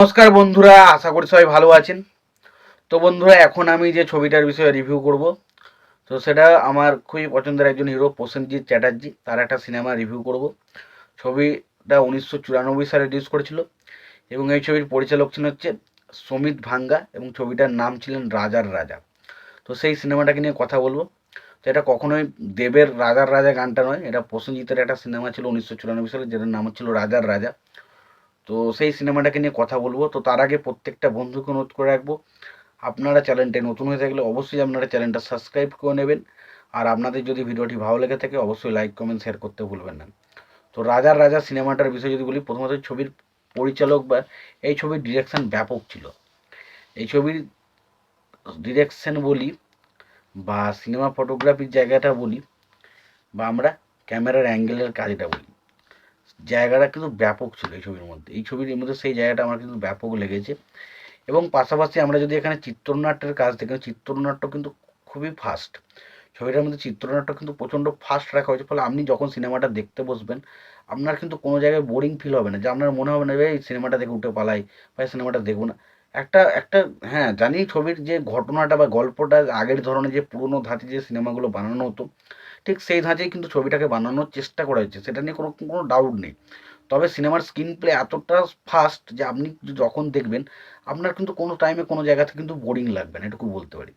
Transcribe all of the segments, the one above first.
নমস্কার বন্ধুরা, আশা করি সবাই ভালো আছেন। তো বন্ধুরা, এখন আমি যে ছবিটার বিষয়ে রিভিউ করব, তো সেটা আমার খুবই পছন্দের একজন হিরো প্রসেনজিৎ চ্যাটার্জি, তার একটা সিনেমা রিভিউ করব। ছবিটা 1994 সালে রিলিজ করেছিল এবং এই ছবির পরিচালক ছিলেন হচ্ছে সমিত ভাঙ্গা এবং ছবিটার নাম ছিলেন রাজার রাজা। তো সেই সিনেমাটাকে নিয়ে কথা বলবো। তো এটা কখনোই দেবের রাজার রাজা গানটা নয়, এটা প্রসেনজিতের একটা সিনেমা ছিল 1994 সালে, যেটার নাম হচ্ছিল রাজার রাজা। তো সেই সিনেমাটাকে নিয়ে কথা বলবো। তো তার আগে প্রত্যেকটা বন্ধুকে অনুরোধ করে রাখবো, আপনারা চ্যানেলটা নতুন হয়ে থাকলে অবশ্যই আপনারা চ্যানেলটা সাবস্ক্রাইব করে নেবেন। আর আপনাদের যদি ভিডিওটি ভালো লেগে থাকে অবশ্যই লাইক কমেন্ট শেয়ার করতে ভুলবেন না। তো রাজার রাজা সিনেমাটার বিষয়ে যদি বলি, প্রথমত ছবির পরিচালক বা এই ছবির ডিরেকশন ব্যাপক ছিল। এই ছবির ডিরেকশন বলি বা সিনেমা ফটোগ্রাফির জায়গাটা বলি বা আমরা ক্যামেরার অ্যাঙ্গেলের কাজটা বলি, জায়গাটা কিন্তু ব্যাপক ছিল এই ছবির মধ্যে। এই ছবির মধ্যে সেই জায়গাটা আমার কিন্তু ব্যাপক লেগেছে। এবং পাশাপাশি আমরা যদি এখানে চিত্রনাট্যের কাজ দেখি, চিত্রনাট্য কিন্তু খুবই ফাস্ট। ছবিটার মধ্যে চিত্রনাট্য কিন্তু প্রচণ্ড ফাস্ট রাখা হয়েছে, ফলে আপনি যখন সিনেমাটা দেখতে বসবেন আপনার কিন্তু কোনো জায়গায় বোরিং ফিল হবে না, যে আপনার মনে হবে না যে এই সিনেমাটা দেখে উঠে পালাই বা এই সিনেমাটা দেখবো না। একটা একটা হ্যাঁ, জানি ছবির যে ঘটনাটা বা গল্পটা আগের ধরনের যে পুরোনো ধাঁচে যে সিনেমাগুলো বানানো হতো, ঠিক সেই ধাঁচেই কিন্তু ছবিটাকে বানানোর চেষ্টা করা হয়েছে, সেটা নিয়ে কোনো কোনো ডাউট নেই। তবে সিনেমার স্ক্রিন প্লে এতটা ফাস্ট যে আপনি যখন দেখবেন আপনার কিন্তু কোনো টাইমে কোনো জায়গাতে কিন্তু বোরিং লাগবে না, এটুকু বলতে পারি।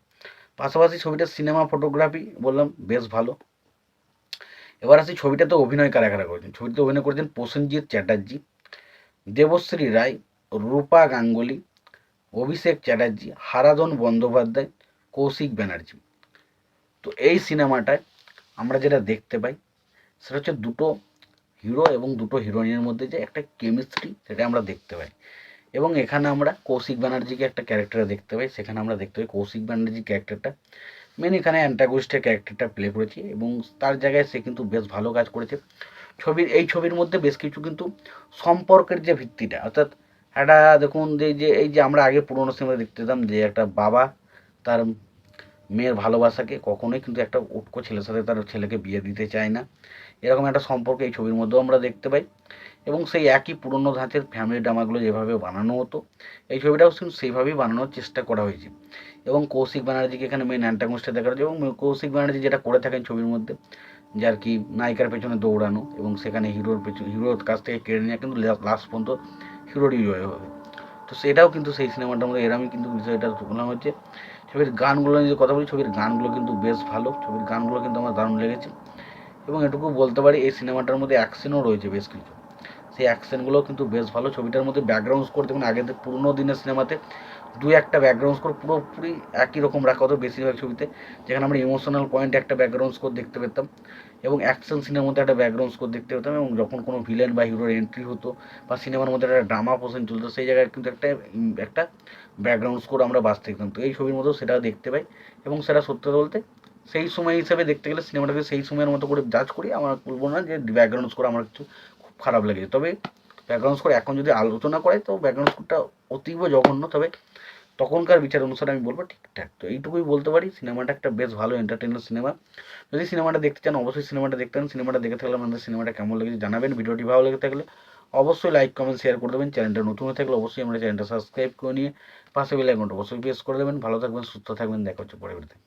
পাশাপাশি ছবিটার সিনেমা ফটোগ্রাফি বললাম বেশ ভালো। এবার আসি ছবিটাতে অভিনয় কারা কারা করেছেন। ছবিতে অভিনয় করেছেন প্রসেনজিৎ চ্যাটার্জি, দেবশ্রী রায়, রূপা গাঙ্গুলি, অভিষেক চ্যাটার্জি, হারাধন বন্দ্যোপাধ্যায়, কৌশিক ব্যানার্জি। তো এই সিনেমাটায় আমরা যেটা দেখতে পাই সেটা হচ্ছে দুটো হিরো এবং দুটো হিরোইনের মধ্যে যে একটা কেমিস্ট্রি, সেটা আমরা দেখতে পাই। এবং এখানে আমরা কৌশিক ব্যানার্জিকে একটা ক্যারেক্টারে দেখতে পাই, সেখানে আমরা দেখতে পাই কৌশিক ব্যানার্জি ক্যারেক্টারটা মেন এখানে অ্যান্টাগনিস্টের ক্যারেক্টারটা প্লে করেছে এবং তার জায়গায় সে কিন্তু বেশ ভালো কাজ করেছে। এই ছবির মধ্যে বেশ কিছু কিন্তু সম্পর্কের যে ভিত্তিটা, অর্থাৎ একটা দেখুন যে এই যে আমরা আগে পুরোনো সিনেমা দেখতে পেতাম যে একটা বাবা তার মেয়ের ভালোবাসাকে কখনোই কিন্তু একটা উটকো ছেলের সাথে তার ছেলেকে বিয়ে দিতে চায় না, এরকম একটা সম্পর্ক এই ছবির মধ্যেও আমরা দেখতে পাই। এবং সেই একই পুরনো ধাঁচের ফ্যামিলি ড্রামাগুলো যেভাবে বানানো হতো এই ছবিটাও কিন্তু সেইভাবেই বানানোর চেষ্টা করা হয়েছে। এবং কৌশিক ব্যানার্জিকে এখানে মেন অ্যান্টাগনিস্টে দেখা যাচ্ছে এবং কৌশিক ব্যানার্জি যেটা করে থাকেন ছবির মধ্যে, যে আর কি নায়িকার পেছনে দৌড়ানো এবং সেখানে হিরোর কাছ থেকে কেড়ে নেওয়া, কিন্তু লাস্ট পর্যন্ত হিরোরই জয় হবে। তো সেটাও কিন্তু সেই সিনেমাটার মধ্যে এরমই কিন্তু বিষয়টা বললাম হচ্ছে। ছবির গানগুলো নিয়ে যে কথা বলি, ছবির গানগুলো কিন্তু বেশ ভালো, ছবির গানগুলো কিন্তু আমার দারুণ লেগেছে। এবং এটুকু বলতে পারি এই সিনেমাটার মধ্যে অ্যাকশনও রয়েছে বেশ কিছু, সেই অ্যাকশনগুলোও কিন্তু বেশ ভালো। ছবিটার মধ্যে ব্যাকগ্রাউন্ড স্কোর দেখুন, আগের পুরোনো দিনের সিনেমাতে দু একটা ব্যাকগ্রাউন্ড স্কোর পুরোপুরি একই রকম রাখা হতো বেশিরভাগ ছবিতে, যেখানে আমরা ইমোশনাল পয়েন্টে একটা ব্যাকগ্রাউন্ড স্কোর দেখতে পেতাম এবং অ্যাকশন সিনের মধ্যে একটা ব্যাকগ্রাউন্ড স্কোর দেখতে পেতাম। এবং যখন কোনো ভিলেন বা হিরোর এন্ট্রি হতো বা সিনেমার মধ্যে একটা ড্রামা পোর্শন চলতো, সেই জায়গায় কিন্তু একটা ব্যাকগ্রাউন্ড স্কোর আমরা বাজতে দেখতাম। তো এই ছবির মধ্যেও সেটা দেখতে পাই এবং সেটা সত্যি কথা বলতে সেই সময় হিসেবে দেখতে গেলে সিনেমাটাকে সেই সময়ের মতো করে জাজ করি, আমার বলবো না যে ব্যাকগ্রাউন্ড স্কোর আমার কিছু খুব খারাপ লেগেছে। তবে ব্যাকগ্রাউন্ড স্কোর এখন যদি আলোচনা করে তো ব্যাকগ্রাউন্ড স্কোরটা অতীব জঘন্য, তবে তখনকার বিচার অনুসারে আমি বলবো ঠিকঠাক। তো এইটুকুই বলতে পারি, সিনেমাটা একটা বেশ ভালো এন্টারটেইনার সিনেমা। যদি সিনেমাটা দেখতে চান অবশ্যই সিনেমাটা দেখতে পারেন। সিনেমাটা দেখে থাকলে আপনাদের সিনেমাটা কেমন লেগেছে জানাবেন। ভিডিওটি ভালো লেগে থাকলে অবশ্যই লাইক কমেন্ট শেয়ার করে দেবেন। চ্যানেলটা নতুন হয়ে থাকলে অবশ্যই আমরা চ্যানেলটা সাবস্ক্রাইব করে নিয়ে পাশে বেল আইকনটা অবশ্যই প্রেস করে দেবেন। ভালো থাকবেন, সুস্থ থাকবেন, দেখা হচ্ছে পরে ভিডিওতে।